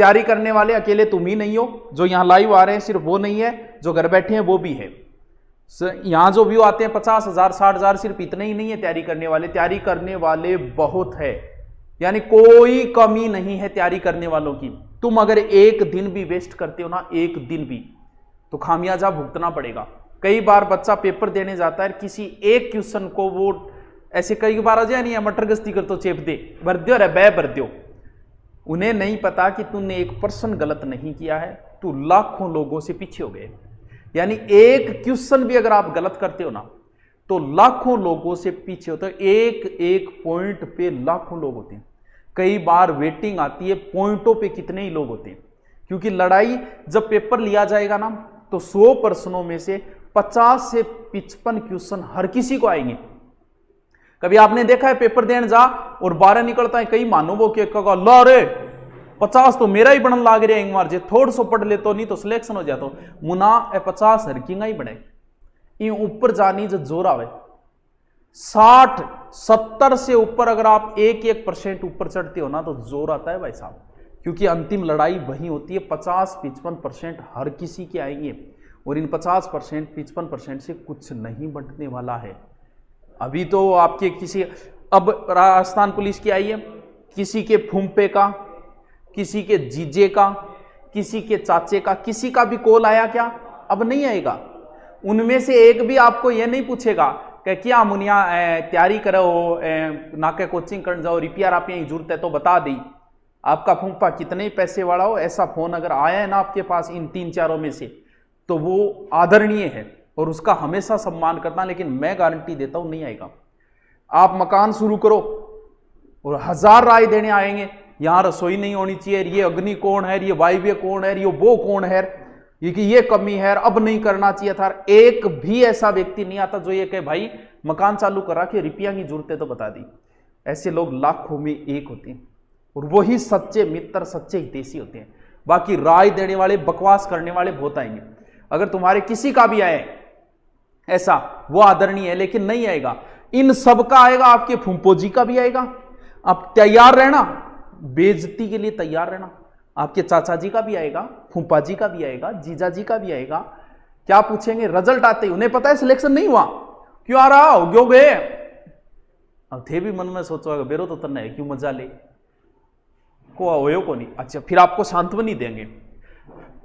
तैयारी करने वाले अकेले तुम ही नहीं हो, जो यहाँ लाइव आ रहे हैं सिर्फ वो नहीं है, जो घर बैठे हैं वो भी है। यहाँ जो व्यू आते हैं 50,000 60,000, सिर्फ इतने ही नहीं है तैयारी करने वाले, तैयारी करने वाले बहुत है, यानी कोई कमी नहीं है तैयारी करने वालों की। तुम अगर एक दिन भी वेस्ट करते हो ना, एक दिन भी, तो खामियाजा भुगतना पड़ेगा। कई बार बच्चा पेपर देने जाता है, किसी एक क्वेश्चन को वो ऐसे कई बार आ जाए नहीं है, मटर गश्ती कर तो चेप दे, भर दो रे बै भर दो। उन्हें नहीं पता कि तुमने 1% गलत नहीं किया है, तू लाखों लोगों से पीछे हो गए। यानी एक क्वेश्चन भी अगर आप गलत करते हो ना, तो लाखों लोगों से पीछे होते हो। एक एक पॉइंट पे लाखों लोग होते हैं। कई बार वेटिंग आती है, पॉइंटों पे कितने ही लोग होते हैं, क्योंकि लड़ाई जब पेपर लिया जाएगा ना, तो 100 प्रश्नों में से 50 से 55 क्वेश्चन हर किसी को आएंगे। कभी आपने देखा है पेपर देने जा और 12 निकलता है, कई मानो वो के ला रे 50 तो मेरा ही बनन लाग रहा है, एक बार जे थोड़ा सो पढ़ ले तो नहीं तो सिलेक्शन हो जाता मुना 50 हरकिंगा ही बने। इन ऊपर जानी जो जोर आवे 60-70 से ऊपर अगर आप 1% ऊपर चढ़ते हो ना, तो जोर आता है भाई साहब, क्योंकि अंतिम लड़ाई वही होती है। 50-55% हर किसी के आएंगे, और इन 50% 55% से कुछ नहीं बंटने वाला है। अभी तो आपके किसी, अब राजस्थान पुलिस की आई है, किसी के फूंपे का, किसी के जीजे का, किसी के चाचे का, किसी का भी कॉल आया क्या? अब नहीं आएगा। उनमें से एक भी आपको यह नहीं पूछेगा कि क्या मुनिया तैयारी करो, नाके कोचिंग करने जाओ, रिपेयर आप यही जरूरत है तो बता दी। आपका फूंपा कितने पैसे वाला हो, ऐसा फोन अगर आया है ना आपके पास इन 3-4 में से, तो वो आदरणीय है और उसका हमेशा सम्मान करना, लेकिन मैं गारंटी देता हूं नहीं आएगा। आप मकान शुरू करो और 1000 राय देने आएंगे, यहां रसोई नहीं होनी चाहिए, ये अग्नि कौन है, ये वायव्य कौन है, ये वो कौन है, ये कमी है, अब नहीं करना चाहिए था। एक भी ऐसा व्यक्ति नहीं आता जो ये कहे भाई मकान चालू करा के रिपेयर की जरूरत है तो बता दी। ऐसे लोग लाखों में एक होते हैं, और वही सच्चे मित्र, सच्चे हितैषी होते हैं। बाकी राय देने वाले, बकवास करने वाले बहुत आएंगे। अगर तुम्हारे किसी का भी आए ऐसा, वो आदरणीय है, लेकिन नहीं आएगा। इन सब का आएगा, आपके फूंपोजी का भी आएगा। आप तैयार रहना, बेइज्जती के लिए तैयार रहना। आपके चाचा जी का भी आएगा, फूंपा जी का भी आएगा, जीजा जी का भी आएगा। क्या पूछेंगे? रिजल्ट आते ही उन्हें पता है सिलेक्शन नहीं हुआ, क्यों आ रहा हो क्यों गए। अब थे भी मन में सोचो बेरो तो तन्ना है, क्यों मजा ले को हो को नहीं। अच्छा, फिर आपको सांत्वनी देंगे,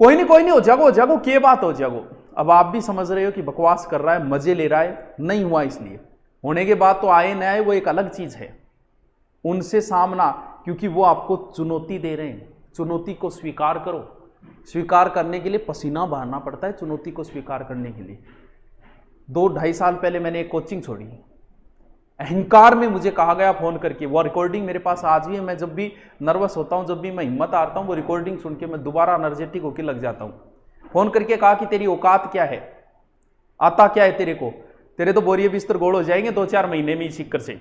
कोई नहीं हो जागो जागो, क्या बात हो जागो। अब आप भी समझ रहे हो कि बकवास कर रहा है, मजे ले रहा है, नहीं हुआ इसलिए। होने के बाद तो आए न आए वो एक अलग चीज है। उनसे सामना, क्योंकि वो आपको चुनौती दे रहे हैं, चुनौती को स्वीकार करो। स्वीकार करने के लिए पसीना बहाना पड़ता है, चुनौती को स्वीकार करने के लिए। 2-2.5 साल पहले मैंने एक कोचिंग छोड़ी, अहंकार में मुझे कहा गया फोन करके, वो रिकॉर्डिंग मेरे पास आज भी है। मैं जब भी नर्वस होता हूं, जब भी मैं हिम्मत हारता हूं, वो रिकॉर्डिंग सुन के मैं दोबारा एनर्जेटिक होकर लग जाता हूं। फोन करके कहा कि तेरी औकात क्या है, आता क्या है तेरे को, तेरे तो बोरिए बिस्तर गोल हो जाएंगे 2-4 महीने में इस सिक्कर से।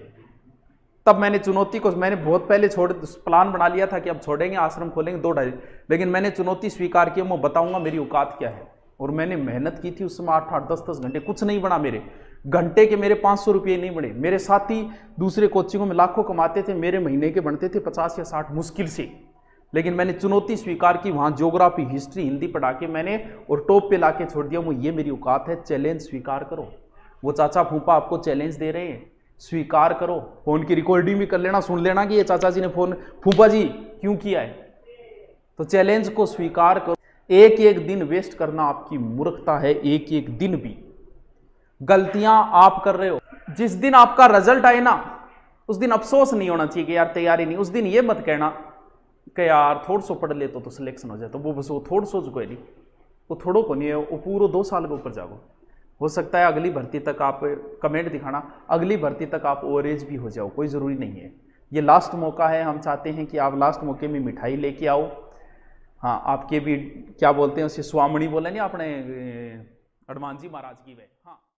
तब मैंने चुनौती को, मैंने बहुत पहले प्लान बना लिया था कि अब छोड़ेंगे, आश्रम खोलेंगे 2-2.5, लेकिन मैंने चुनौती स्वीकार की, मैं बताऊंगा मेरी औकात क्या है। और मैंने मेहनत की थी उस समय 8-8 10-10 घंटे, कुछ नहीं बना मेरे घंटे के, मेरे 500 रुपये नहीं बने। मेरे साथी दूसरे कोचिंगों में लाखों कमाते थे, मेरे महीने के बनते थे 50 या 60 मुश्किल से। लेकिन मैंने चुनौती स्वीकार की, वहां ज्योग्राफी, हिस्ट्री, हिंदी पढ़ा के मैंने और टॉप पे लाके छोड़ दिया। वो ये मेरी औकात है, चैलेंज स्वीकार करो। वो चाचा फूफा आपको चैलेंज दे रहे हैं, स्वीकार करो। फोन की रिकॉर्डिंग भी कर लेना, सुन लेना कि ये चाचा जी ने फोन फूफा जी क्यों किया है। तो चैलेंज को स्वीकार करो। एक एक दिन वेस्ट करना आपकी मूर्खता है, एक एक दिन भी। गलतियां आप कर रहे हो, जिस दिन आपका रिजल्ट आए ना, उस दिन अफसोस नहीं होना चाहिए कि यार तैयारी नहीं। उस दिन ये मत कहना कि यार थोड़ा सो पढ़ ले तो सिलेक्शन हो जाए, तो वो बस वो थोड़ा सो कोई नहीं, वो थोड़ो को नहीं है, वो पूरा 2 साल के ऊपर जाओ। हो सकता है अगली भर्ती तक आप कमेंट दिखाना, अगली भर्ती तक आप ओवरेज भी हो जाओ, कोई ज़रूरी नहीं है। ये लास्ट मौका है, हम चाहते हैं कि आप लास्ट मौके में मिठाई लेके आओ। हाँ, आपके भी क्या बोलते हैं उसे, स्वामणी बोले नहीं अपने हनुमान जी महाराज की वे। हाँ।